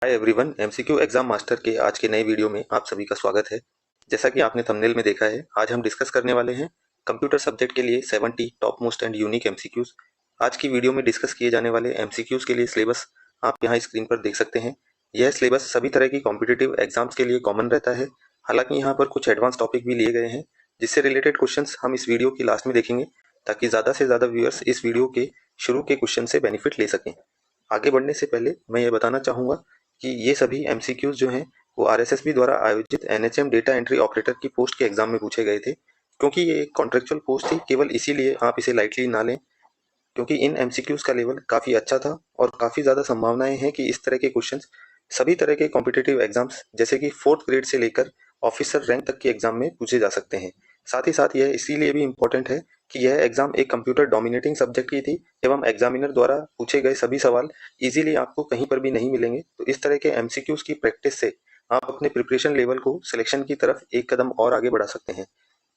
Hi everyone, MCQ exam master के आज के नए वीडियो में आप सभी का स्वागत है। जैसा कि आपने थंबनेल में देखा है, आज हम डिस्कस करने वाले हैं कंप्यूटर सब्जेक्ट के लिए 70 top most and unique MCQs. आज की वीडियो में डिस्कस किए जाने वाले एमसीक्यूज के लिए सिलेबस आप यहाँ स्क्रीन पर देख सकते हैं। यह सिलेबस सभी तरह की कॉम्पिटिटिव एग्जाम्स के लिए कॉमन रहता है। हालांकि यहाँ पर कुछ एडवांस टॉपिक भी लिए गए हैं, जिससे रिलेटेड क्वेश्चन हम इस वीडियो की लास्ट में देखेंगे, ताकि ज़्यादा से ज़्यादा व्यूअर्स इस वीडियो के शुरू के क्वेश्चन से बेनिफिट ले सकें। आगे बढ़ने से पहले मैं ये बताना चाहूँगा कि ये सभी एमसीक्यूज जो हैं वो आरएसएसबी द्वारा आयोजित एनएचएम डेटा एंट्री ऑपरेटर की पोस्ट के एग्जाम में पूछे गए थे। क्योंकि ये एक कॉन्ट्रेक्चुअल पोस्ट थी, केवल इसीलिए आप इसे लाइटली ना लें, क्योंकि इन एमसीक्यूज का लेवल काफ़ी अच्छा था और काफ़ी ज़्यादा संभावनाएं हैं कि इस तरह के क्वेश्चंस सभी तरह के कॉम्पिटिटिव एग्जाम्स जैसे कि 4th ग्रेड से लेकर ऑफिसर रैंक तक के एग्जाम में पूछे जा सकते हैं। साथ ही साथ यह इसीलिए भी इम्पोर्टेंट है कि यह एग्जाम एक कंप्यूटर डोमिनेटिंग सब्जेक्ट की थी एवं एग्जामिनर द्वारा पूछे गए सभी सवाल इजीली आपको कहीं पर भी नहीं मिलेंगे। तो इस तरह के एमसीक्यूज की प्रैक्टिस से आप अपने प्रिपरेशन लेवल को सिलेक्शन की तरफ एक कदम और आगे बढ़ा सकते हैं।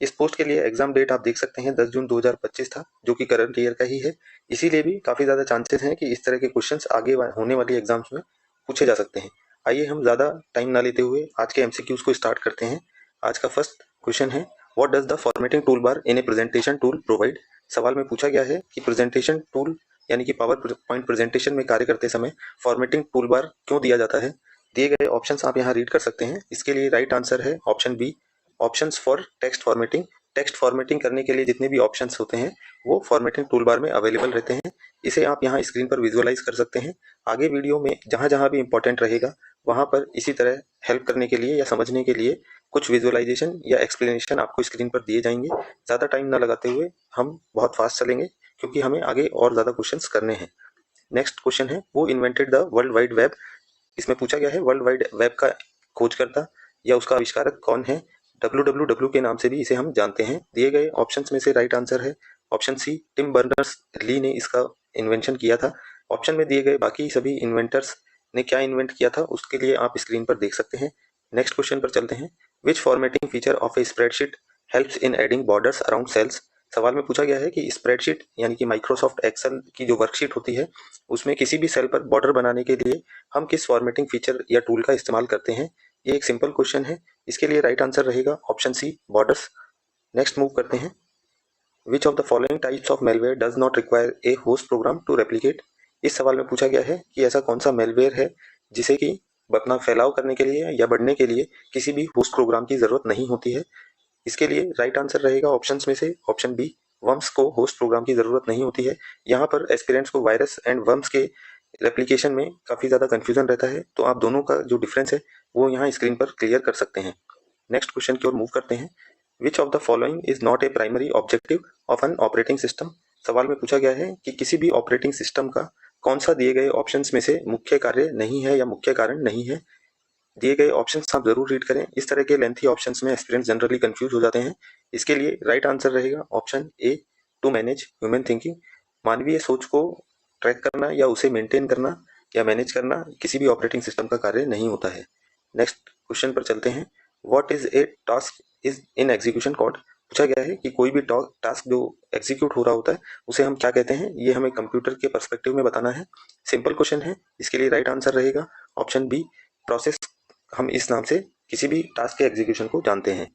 इस पोस्ट के लिए एग्जाम डेट आप देख सकते हैं 10 जून 2025 था, जो कि करंट ईयर का ही है। इसीलिए भी काफ़ी ज़्यादा चांसेस हैं कि इस तरह के क्वेश्चंस आगे होने वाली एग्जाम्स में पूछे जा सकते हैं। आइए हम ज़्यादा टाइम ना लेते हुए आज के एमसीक्यूज को स्टार्ट करते हैं। आज का फर्स्ट क्वेश्चन है, what does the formatting tool bar in A presentation tool provide. सवाल में पूछा गया है कि प्रेजेंटेशन टूल यानी कि पावर पॉइंट प्रेजेंटेशन में कार्य करते समय फॉर्मेटिंग टूल बार क्यों दिया जाता है। दिए गए ऑप्शंस आप यहाँ रीड कर सकते हैं। इसके लिए राइट आंसर है option B, options for text formatting. Text formatting करने के लिए जितने भी ऑप्शंस होते हैं वो फॉर्मेटिंग टूल बार में अवेलेबल रहते हैं। इसे आप यहाँ स्क्रीन पर विजुअलाइज कर सकते हैं। आगे वीडियो में जहाँ जहाँ भी इंपॉर्टेंट रहेगा वहाँ पर इसी तरह हेल्प करने के लिए या समझने के लिए कुछ विजुअलाइजेशन या एक्सप्लेनेशन आपको स्क्रीन पर दिए जाएंगे। ज़्यादा टाइम ना लगाते हुए हम बहुत फास्ट चलेंगे, क्योंकि हमें आगे और ज़्यादा क्वेश्चंस करने हैं। नेक्स्ट क्वेश्चन है, वो invented the world wide web. इसमें पूछा गया है वर्ल्ड वाइड वेब का खोजकर्ता या उसका आविष्कारक कौन है। डब्ल्यू के नाम से भी इसे हम जानते हैं। दिए गए ऑप्शंस में से राइट आंसर है option C, Tim Berners Lee ने इसका इन्वेंशन किया था। ऑप्शन में दिए गए बाकी सभी इन्वेंटर्स ने क्या इन्वेंट किया था उसके लिए आप स्क्रीन पर देख सकते हैं। नेक्स्ट क्वेश्चन पर चलते हैं, which formatting feature of a spreadsheet helps in adding borders around cells. सवाल में पूछा गया है कि स्प्रेडशीट यानी कि माइक्रोसॉफ्ट एक्सेल की जो वर्कशीट होती है उसमें किसी भी सेल पर बॉर्डर बनाने के लिए हम किस फॉर्मेटिंग फीचर या टूल का इस्तेमाल करते हैं। ये एक सिंपल क्वेश्चन है। इसके लिए राइट आंसर रहेगा option C, borders. Next move करते हैं, which of the following types of malware does not require a host program to replicate. इस सवाल में पूछा गया है कि ऐसा कौन सा मेलवेयर है जिसे कि अपना फैलाव करने के लिए या बढ़ने के लिए किसी भी होस्ट प्रोग्राम की जरूरत नहीं होती है। इसके लिए राइट आंसर रहेगा ऑप्शंस में से ऑप्शन बी, वर्म्स को होस्ट प्रोग्राम की जरूरत नहीं होती है। यहाँ पर एस्पिरेंट्स को वायरस एंड वर्म्स के रेप्लिकेशन में काफ़ी ज़्यादा कन्फ्यूजन रहता है, तो आप दोनों का जो डिफरेंस है वो यहाँ स्क्रीन पर क्लियर कर सकते हैं। नेक्स्ट क्वेश्चन की ओर मूव करते हैं, which of the following is not A primary objective of an operating system. सवाल में पूछा गया है कि किसी भी ऑपरेटिंग सिस्टम का कौन सा दिए गए ऑप्शंस में से मुख्य कार्य नहीं है या मुख्य कारण नहीं है। दिए गए ऑप्शंस आप जरूर रीड करें। इस तरह के लेंथी ऑप्शंस में एस्पिरेंट्स जनरली कंफ्यूज हो जाते हैं। इसके लिए राइट आंसर रहेगा option A, to manage human thinking. मानवीय सोच को ट्रैक करना या उसे मेंटेन करना या मैनेज करना किसी भी ऑपरेटिंग सिस्टम का कार्य नहीं होता है। नेक्स्ट क्वेश्चन पर चलते हैं, what is a task is in execution code. पूछा गया है कि कोई भी टास्क जो एग्जीक्यूट हो रहा होता है उसे हम क्या कहते हैं, ये हमें कंप्यूटर के पर्सपेक्टिव में बताना है। सिंपल क्वेश्चन है। इसके लिए राइट आंसर रहेगा ऑप्शन बी, प्रोसेस। हम इस नाम से किसी भी टास्क के एग्जीक्यूशन को जानते हैं।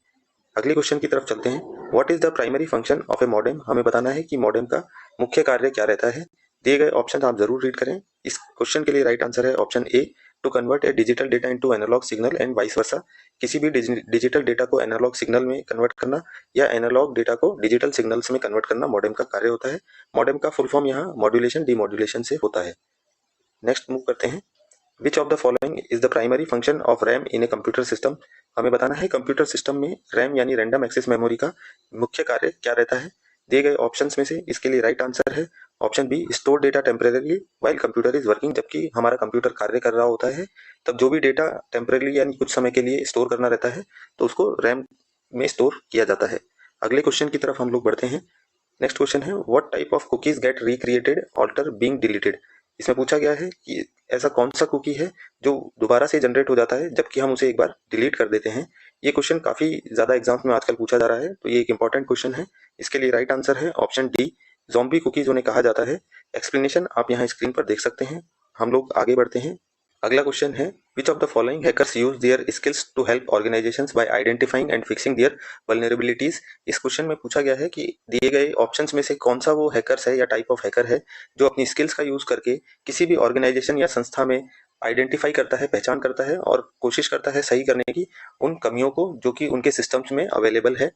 अगले क्वेश्चन की तरफ चलते हैं, what is the primary function of A modem. हमें बताना है कि मॉडेम का मुख्य कार्य क्या रहता है। दिए गए ऑप्शन आप जरूर रीड करें। इस क्वेश्चन के लिए राइट आंसर है option A, to convert a digital data into analog signal and vice versa. किसी भी डिजिटल डेटा को एनालॉग सिग्नल में कन्वर्ट करना या एनालॉग डेटा को डिजिटल सिग्नल्स में कन्वर्ट करना मॉडेम का कार्य होता है। मॉडेम का फुल फॉर्म यहाँ मॉड्यूलेशन डीमॉड्यूलेशन से होता है। नेक्स्ट मूव करते हैं, which of the following is the primary function of RAM in a computer system. हमें बताना है कंप्यूटर सिस्टम में रैम यानी रैंडम एक्सेस मेमोरी का मुख्य कार्य क्या रहता है। दिए गए ऑप्शंस में से इसके लिए राइट आंसर है option B, store data temporary while computer is working. जबकि हमारा कंप्यूटर कार्य कर रहा होता है तब जो भी डेटा टेम्परेरी यानी कुछ समय के लिए स्टोर करना रहता है तो उसको रैम में स्टोर किया जाता है। अगले क्वेश्चन की तरफ हम लोग बढ़ते हैं। नेक्स्ट क्वेश्चन है, what type of cookies get recreated alter being deleted. इसमें पूछा गया है कि ऐसा कौन सा कुकी है जो दोबारा से जनरेट हो जाता है जबकि हम उसे एक बार डिलीट कर देते हैं। ये क्वेश्चन काफ़ी ज़्यादा एग्जाम्स में आजकल पूछा जा रहा है, तो ये एक इंपॉर्टेंट क्वेश्चन है। इसके लिए राइट आंसर है ऑप्शन डी, ज़ॉम्बी कुकीज उन्हें कहा जाता है। एक्सप्लेनेशन आप यहाँ स्क्रीन पर देख सकते हैं। हम लोग आगे बढ़ते हैं। अगला क्वेश्चन है which of the following hackers use their skills to help organisations by identifying and fixing their vulnerabilities. इस क्वेश्चन में पूछा गया है कि दिए गए ऑप्शंस में से कौन सा वो हैकर्स है या टाइप ऑफ हैकर है जो अपनी स्किल्स का यूज करके किसी भी ऑर्गेनाइजेशन या संस्था में आइडेंटिफाई करता है, पहचान करता है और कोशिश करता है सही करने की उन कमियों को जो कि उनके सिस्टम्स में अवेलेबल है।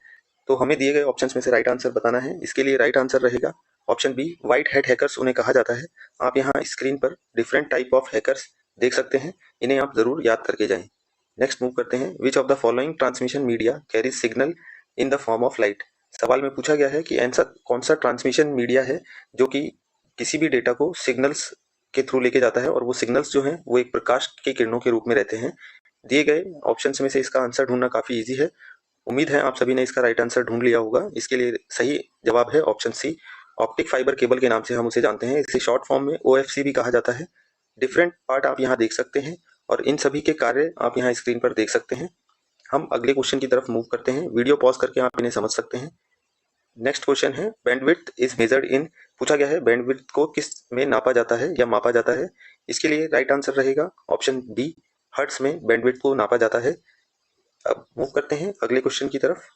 तो हमें दिए गए ऑप्शंस में से राइट आंसर बताना है। इसके लिए राइट आंसर रहेगा option B, white hat hackers उन्हें कहा जाता है। आप यहाँ स्क्रीन पर डिफरेंट टाइप ऑफ हैकर्स देख सकते हैं, इन्हें आप जरूर याद करके जाएं। नेक्स्ट मूव करते हैं, which of the following transmission media carries signal in the form of light. सवाल में पूछा गया है कि ऐसा कौन सा ट्रांसमिशन मीडिया है जो कि किसी भी डेटा को सिग्नल्स के थ्रू लेके जाता है और वो सिग्नल्स जो हैं वो एक प्रकाश के किरणों के रूप में रहते हैं। दिए गए ऑप्शंस में से इसका आंसर ढूंढना काफी इजी है। उम्मीद है आप सभी ने इसका राइट आंसर ढूंढ लिया होगा। इसके लिए सही जवाब है option C, optic fibre cable के नाम से हम उसे जानते हैं। इसे शॉर्ट फॉर्म में ओएफसी भी कहा जाता है। डिफरेंट पार्ट आप यहाँ देख सकते हैं और इन सभी के कार्य आप यहाँ स्क्रीन पर देख सकते हैं। हम अगले क्वेश्चन की तरफ मूव करते हैं। वीडियो पॉज करके आप इन्हें समझ सकते हैं। नेक्स्ट क्वेश्चन है बैंडविड्थ इज मेजर्ड इन। पूछा गया है बैंडविड्थ को किस में नापा जाता है या मापा जाता है। इसके लिए राइट आंसर रहेगा ऑप्शन बी, हर्ट्ज में बैंडविड्थ को नापा जाता है। अब मूव करते हैं अगले क्वेश्चन की तरफ।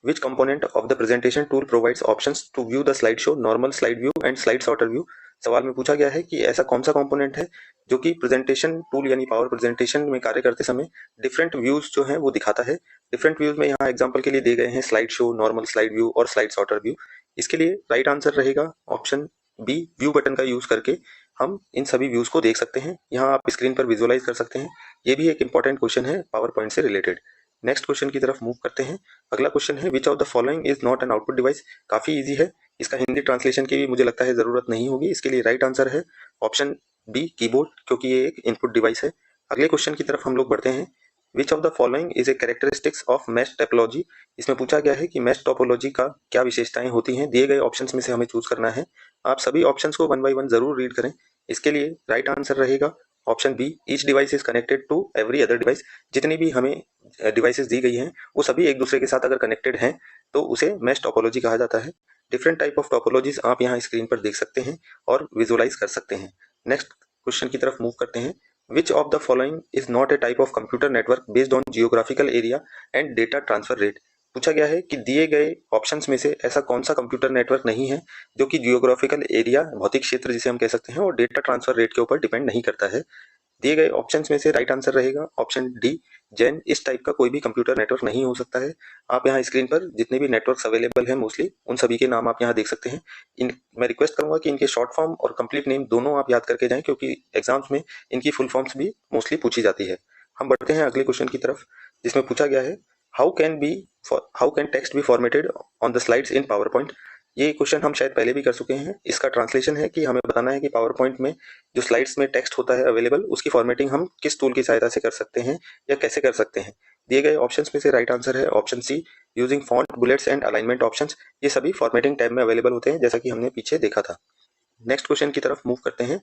Which component of the presentation tool provides options to view the slideshow, normal slide view and slide sorter view। सवाल में पूछा गया है कि ऐसा कौन सा कंपोनेंट है जो कि प्रेजेंटेशन टूल यानी पावर प्रेजेंटेशन में कार्य करते समय डिफरेंट व्यूज जो हैं वो दिखाता है। डिफरेंट व्यूज में यहाँ एग्जांपल के लिए दिए गए हैं slide show, normal slide view और स्लाइड सॉर्टर व्यू। इसके लिए राइट आंसर रहेगा ऑप्शन बी, व्यू बटन का यूज करके हम इन सभी व्यूज को देख सकते हैं। यहाँ आप स्क्रीन पर विजुअलाइज कर सकते हैं। ये भी एक इंपॉर्टेंट क्वेश्चन है पावर पॉइंट से रिलेटेड। नेक्स्ट क्वेश्चन की तरफ मूव करते हैं। अगला क्वेश्चन है which of the following is not an output device. काफी इजी है, इसका हिंदी ट्रांसलेशन की भी मुझे लगता है जरूरत नहीं होगी। इसके लिए राइट आंसर है ऑप्शन बी, कीबोर्ड, क्योंकि ये एक इनपुट डिवाइस है। अगले क्वेश्चन की तरफ हम लोग बढ़ते हैं। Which of the following is a characteristics of mesh topology. इसमें पूछा गया है कि मैश टोपोलॉजी का क्या विशेषताएं होती हैं। दिए गए ऑप्शंस में से हमें चूज करना है। आप सभी ऑप्शंस को वन बाय वन जरूर रीड करें। इसके लिए राइट आंसर रहेगा option B, each device is connected to every other device. जितनी भी हमें डिवाइसेस दी गई हैं वो सभी एक दूसरे के साथ अगर कनेक्टेड हैं तो उसे मैश टोपोलॉजी कहा जाता है। डिफरेंट टाइप ऑफ टोपोलॉजीज आप यहाँ स्क्रीन पर देख सकते हैं और विजुअलाइज कर सकते हैं। नेक्स्ट क्वेश्चन की तरफ मूव करते हैं। Which of the following is not A type of computer network based on geographical area and data transfer rate. पूछा गया है कि दिए गए ऑप्शंस में से ऐसा कौन सा कंप्यूटर नेटवर्क नहीं है जो कि जियोग्राफिकल एरिया, भौतिक क्षेत्र जिसे हम कह सकते हैं, और डेटा ट्रांसफर रेट के ऊपर डिपेंड नहीं करता है। दिए गए ऑप्शंस में से राइट आंसर रहेगा ऑप्शन डी, जैन। इस टाइप का कोई भी कंप्यूटर नेटवर्क नहीं हो सकता है। आप यहाँ स्क्रीन पर जितने भी नेटवर्क्स अवेलेबल हैं मोस्टली उन सभी के नाम आप यहाँ देख सकते हैं। मैं रिक्वेस्ट करूंगा कि इनके शॉर्ट फॉर्म और कंप्लीट नेम दोनों आप याद करके जाएं, क्योंकि एग्जाम्स में इनकी फुल फॉर्म्स भी मोस्टली पूछी जाती है। हम बढ़ते हैं अगले क्वेश्चन की तरफ, जिसमें पूछा गया है how can text be formatted on the slides in PowerPoint. ये क्वेश्चन हम शायद पहले भी कर चुके हैं। इसका ट्रांसलेशन है कि हमें बताना है कि पावर पॉइंट में जो स्लाइड्स में टेक्स्ट होता है अवेलेबल, उसकी फॉर्मेटिंग हम किस टूल की सहायता से कर सकते हैं या कैसे कर सकते हैं। दिए गए ऑप्शंस में से राइट आंसर है option C, using font, bullets and alignment options. ये सभी फॉर्मेटिंग टैब में अवेलेबल होते हैं, जैसा कि हमने पीछे देखा था। नेक्स्ट क्वेश्चन की तरफ मूव करते हैं।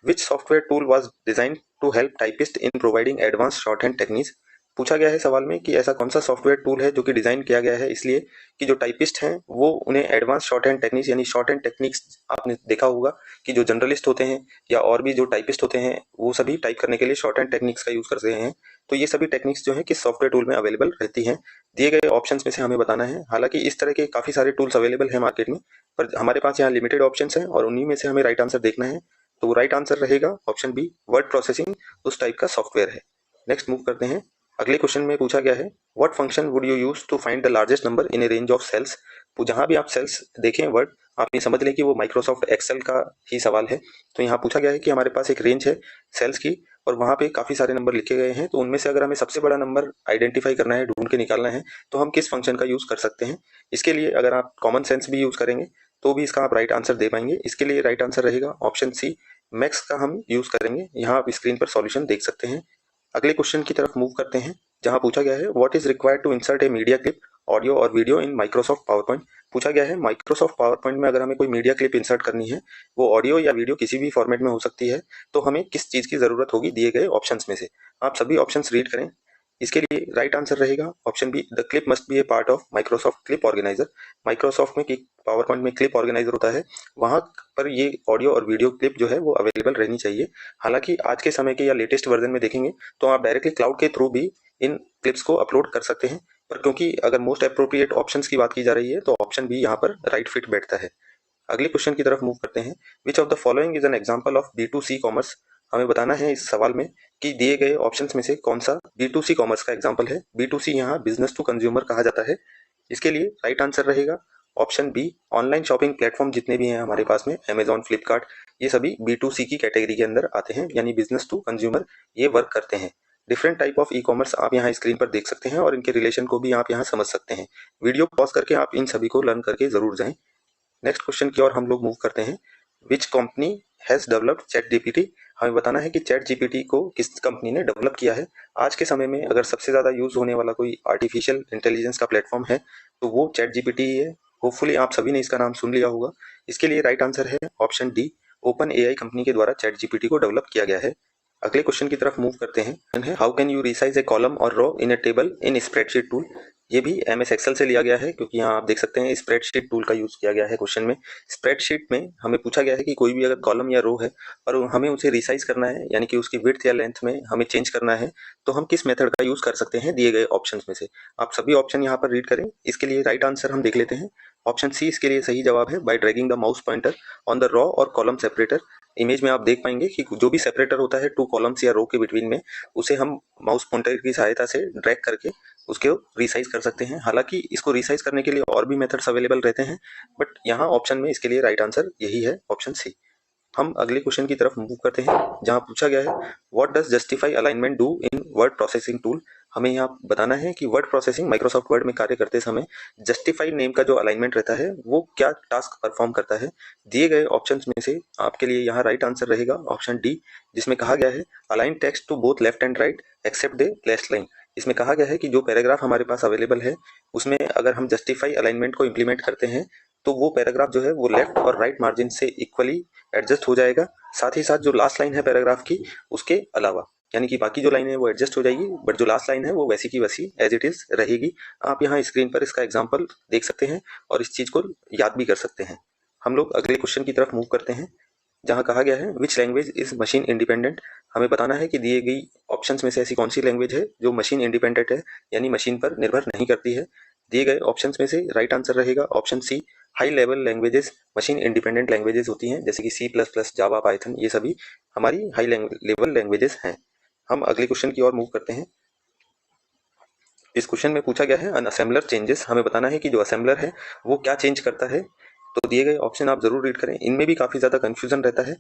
Which software tool was design to help typist in providing advance short hand techniques. पूछा गया है सवाल में कि ऐसा कौन सा सॉफ्टवेयर टूल है जो कि डिजाइन किया गया है इसलिए कि जो टाइपिस्ट हैं वो उन्हें एडवांस शॉर्ट हैंड टेक्निक्स, यानी शॉर्ट हैंड टेक्निक्स आपने देखा होगा कि जो जर्नलिस्ट होते हैं या और भी जो टाइपिस्ट होते हैं वो सभी टाइप करने के लिए शॉर्ट हैंड टेक्निक्स का यूज करते हैं। तो ये सभी टेक्निक्स जो है किस सॉफ्टवेयर टूल में अवेलेबल रहती हैं। दिए गए ऑप्शंस में से हमें बताना है। हालांकि इस तरह के काफी सारे टूल्स अवेलेबल हैं मार्केट में, पर हमारे पास यहाँ लिमिटेड ऑप्शंस हैं और उन्हीं में से हमें राइट आंसर देखना है। तो राइट आंसर रहेगा ऑप्शन बी, वर्ड प्रोसेसिंग उस टाइप का सॉफ्टवेयर है। नेक्स्ट मूव करते हैं। अगले क्वेश्चन में पूछा गया है what function would you use to find the largest number in a range of cells. तो जहां भी आप सेल्स देखें वर्ड, आप ये समझ लें कि वो माइक्रोसॉफ्ट एक्सेल का ही सवाल है। तो यहाँ पूछा गया है कि हमारे पास एक रेंज है सेल्स की और वहाँ पे काफी सारे नंबर लिखे गए हैं, तो उनमें से अगर हमें सबसे बड़ा नंबर आइडेंटिफाई करना है, ढूंढ के निकालना है, तो हम किस फंक्शन का यूज कर सकते हैं। इसके लिए अगर आप कॉमन सेंस भी यूज करेंगे तो भी इसका आप राइट आंसर दे पाएंगे। इसके लिए राइट आंसर रहेगा ऑप्शन सी, मैक्स का हम यूज करेंगे। यहाँ आप स्क्रीन पर सॉल्यूशन देख सकते हैं। अगले क्वेश्चन की तरफ मूव करते हैं, जहां पूछा गया है what is required to insert a media clip, audio और video in Microsoft PowerPoint. पूछा गया है माइक्रोसॉफ्ट पावर पॉइंट में अगर हमें कोई मीडिया क्लिप इंसर्ट करनी है, वो ऑडियो या वीडियो किसी भी फॉर्मेट में हो सकती है, तो हमें किस चीज की जरूरत होगी दिए गए ऑप्शंस में से। आप सभी ऑप्शंस रीड करें। इसके लिए राइट आंसर रहेगा option B, the clip must be a part of Microsoft clip organiser. Microsoft में पावर पॉइंट में क्लिप ऑर्गेनाइजर होता है, वहाँ पर ये ऑडियो और वीडियो क्लिप जो है वो अवेलेबल रहनी चाहिए। हालांकि आज के समय के या लेटेस्ट वर्जन में देखेंगे तो आप डायरेक्टली क्लाउड के थ्रू भी इन क्लिप्स को अपलोड कर सकते हैं, पर क्योंकि अगर मोस्ट अप्रोप्रिएट ऑप्शंस की बात की जा रही है तो ऑप्शन भी यहाँ पर राइट फिट बैठता है। अगले क्वेश्चन की तरफ मूव करते हैं। Which of the following is an example of B2C commerce. हमें बताना है इस सवाल में कि दिए गए ऑप्शंस में से कौन सा B2C कॉमर्स का एग्जांपल है। B2C यहाँ बिजनेस टू कंज्यूमर कहा जाता है। इसके लिए राइट आंसर रहेगा option B. Online shopping platform जितने भी हैं हमारे पास में, अमेजॉन, फ्लिपकार्ट, ये सभी B2C की कैटेगरी के अंदर आते हैं, यानी बिजनेस टू कंज्यूमर ये वर्क करते हैं। Different type of e commerce आप यहाँ स्क्रीन पर देख सकते हैं और इनके रिलेशन को भी आप यहाँ समझ सकते हैं। वीडियो पॉज करके आप इन सभी को लर्न करके जरूर जाएं। नेक्स्ट क्वेश्चन की ओर हम लोग मूव करते हैं। Which company has developed chat GPT. हमें बताना है कि चैट जीपीटी को किस कंपनी ने डेवलप किया है। आज के समय में अगर सबसे ज़्यादा यूज होने वाला कोई आर्टिफिशियल इंटेलिजेंस का प्लेटफॉर्म है तो वो चैट जीपीटी ही है। होपफुली आप सभी ने इसका नाम सुन लिया होगा। इसके लिए राइट आंसर है option D. Open AI company के द्वारा चैट जीपीटी को डेवलप किया गया है। अगले क्वेश्चन की तरफ मूव करते हैं। How can you resize A column और रो in a table in spreadsheet tool. ये भी MS एक्सेल से लिया गया है, क्योंकि यहाँ आप देख सकते हैं स्प्रेडशीट टूल का यूज किया गया है क्वेश्चन में। स्प्रेडशीट में हमें पूछा गया है कि कोई भी अगर कॉलम या रो है और हमें उसे रिसाइज करना है, यानी कि उसकी विड्थ या लेंथ में हमें चेंज करना है, तो हम किस मेथड का यूज कर सकते हैं दिए गए ऑप्शंस में से। आप सभी ऑप्शन यहाँ पर रीड करें। इसके लिए राइट आंसर हम देख लेते हैं। ऑप्शन सी इसके लिए सही जवाब है, bye dragging the mouse pointer on the raw और कॉलम सेपरेटर। इमेज में आप देख पाएंगे कि जो भी सेपरेटर होता है टू कॉलम्स या रो के बिटवीन में, उसे हम माउस पॉइंटर की सहायता से ड्रैग करके उसको रिसाइज कर सकते हैं। हालांकि इसको रिसाइज करने के लिए और भी मेथड्स अवेलेबल रहते हैं, बट यहाँ ऑप्शन में इसके लिए राइट आंसर यही है, ऑप्शन सी। हम अगले क्वेश्चन की तरफ मूव करते हैं, जहां पूछा गया है what does justify alignment do in word processing tool. हमें यहाँ बताना है कि वर्ड प्रोसेसिंग माइक्रोसॉफ्ट वर्ड में कार्य करते समय जस्टिफाई नेम का जो अलाइनमेंट रहता है वो क्या टास्क परफॉर्म करता है। दिए गए ऑप्शंस में से आपके लिए यहाँ राइट आंसर रहेगा ऑप्शन डी, जिसमें कहा गया है align text to both left and right except the left line. इसमें कहा गया है कि जो पैराग्राफ हमारे पास अवेलेबल है उसमें अगर हम जस्टिफाई अलाइनमेंट को इम्प्लीमेंट करते हैं तो वो पैराग्राफ जो है वो लेफ्ट और राइट मार्जिन से इक्वली एडजस्ट हो जाएगा। साथ ही साथ जो लास्ट लाइन है पैराग्राफ की उसके अलावा, यानी कि बाकी जो लाइन है वो एडजस्ट हो जाएगी, बट जो लास्ट लाइन है वो वैसी की वैसी एज इट इज रहेगी। आप यहाँ स्क्रीन पर इसका एग्जाम्पल देख सकते हैं और इस चीज को याद भी कर सकते हैं। हम लोग अगले क्वेश्चन की तरफ मूव करते हैं, जहाँ कहा गया है which language is machine independent. हमें बताना है कि दिए गई ऑप्शंस में से ऐसी कौन सी लैंग्वेज है जो मशीन इंडिपेंडेंट है, यानी मशीन पर निर्भर नहीं करती है। दिए गए ऑप्शंस में से राइट आंसर रहेगा option C. High level languages machine independent languages होती हैं, जैसे कि C++, जावा, पाइथन, ये सभी हमारी हाई लेवल लैंग्वेजेस हैं। हम अगले क्वेश्चन की ओर मूव करते हैं। इस क्वेश्चन में पूछा गया है अन असेंबलर चेंजेस। हमें बताना है कि जो असेंबलर है वो क्या चेंज करता है। तो दिए गए ऑप्शन आप जरूर रीड करें, इनमें भी काफी ज्यादा कंफ्यूजन रहता है,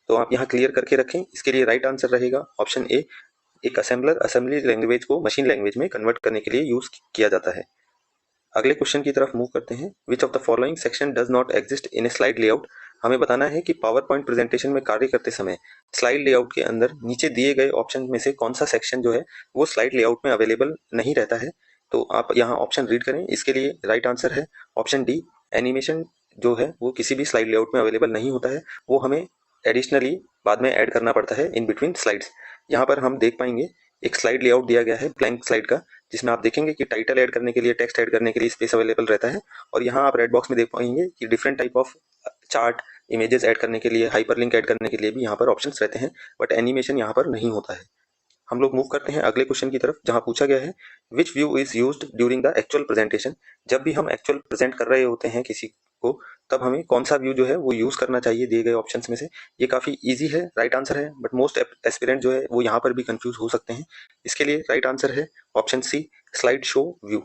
तो आप यहाँ क्लियर करके रखें। इसके लिए राइट आंसर रहेगा ऑप्शन ए। एक असेंबलर असेंबली लैंग्वेज को मशीन लैंग्वेज में कन्वर्ट करने के लिए यूज किया जाता है। अगले क्वेश्चन की तरफ मूव करते हैं। Which of the following section does not exist in A slide layout. हमें बताना है कि पावर पॉइंट प्रेजेंटेशन में कार्य करते समय स्लाइड लेआउट के अंदर नीचे दिए गए ऑप्शन में से कौन सा सेक्शन जो है वो स्लाइड लेआउट में अवेलेबल नहीं रहता है। तो आप यहाँ ऑप्शन रीड करें। इसके लिए राइट आंसर है ऑप्शन डी। एनिमेशन जो है वो किसी भी स्लाइड लेआउट में अवेलेबल नहीं होता है, वो हमें एडिशनली बाद में ऐड करना पड़ता है इन बिटवीन स्लाइड्स। यहाँ पर हम देख पाएंगे एक स्लाइड लेआउट दिया गया है ब्लैंक स्लाइड का, जिसमें आप देखेंगे कि टाइटल ऐड करने के लिए, टेक्स्ट ऐड करने के लिए स्पेस अवेलेबल रहता है। और यहाँ आप रेड बॉक्स में देख पाएंगे कि different type of chart, images add करने के लिए, हाइपरलिंक ऐड करने के लिए भी यहाँ पर ऑप्शंस रहते हैं, बट एनिमेशन यहाँ पर नहीं होता है। हम लोग मूव करते हैं अगले क्वेश्चन की तरफ, जहाँ पूछा गया है which view is used during the actual presentation. जब भी हम एक्चुअल प्रेजेंट कर रहे होते हैं किसी को, तब हमें कौन सा व्यू जो है वो यूज करना चाहिए दिए गए ऑप्शंस में से। ये काफी इजी है, राइट आंसर है, बट मोस्ट एस्पिरेंट जो है वो यहाँ पर भी कंफ्यूज हो सकते हैं। इसके लिए राइट आंसर है option C, slide show view.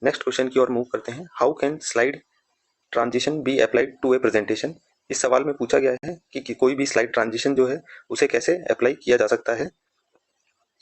Next question की ओर मूव करते हैं। How can slide transition be applied to a presentation. इस सवाल में पूछा गया है कि कोई भी स्लाइड ट्रांजिशन जो है उसे कैसे अप्लाई किया जा सकता है।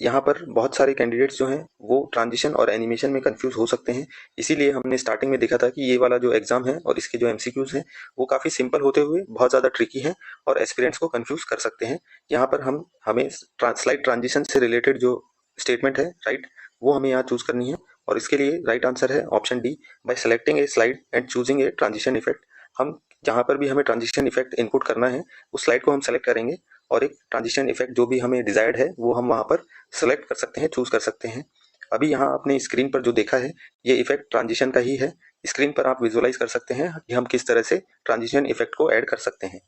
यहाँ पर बहुत सारे कैंडिडेट्स जो हैं वो ट्रांजिशन और एनिमेशन में कंफ्यूज हो सकते हैं, इसीलिए हमने स्टार्टिंग में देखा था कि ये वाला जो एग्जाम है और इसके जो MCQs हैं वो काफ़ी सिंपल होते हुए बहुत ज़्यादा ट्रिकी हैं और एस्पिरेंट्स को कंफ्यूज कर सकते हैं। यहाँ पर हमें स्लाइड ट्रांजिशन से रिलेटेड जो स्टेटमेंट है राइट, वो हमें यहाँ चूज करनी है, और इसके लिए राइट आंसर है option D. Bye selecting A slide and choosing a transition effect. हम जहाँ पर भी हमें ट्रांजिशन इफेक्ट इनपुट करना है उस स्लाइड को हम सेलेक्ट करेंगे और एक ट्रांजिशन इफेक्ट जो भी हमें डिजायर्ड है वो हम वहाँ पर सेलेक्ट कर सकते हैं, चूज कर सकते हैं। अभी यहाँ आपने स्क्रीन पर जो देखा है ये इफेक्ट ट्रांजिशन का ही है, स्क्रीन पर आप विजुअलाइज कर सकते हैं कि हम किस तरह से ट्रांजिशन इफेक्ट को ऐड कर सकते हैं।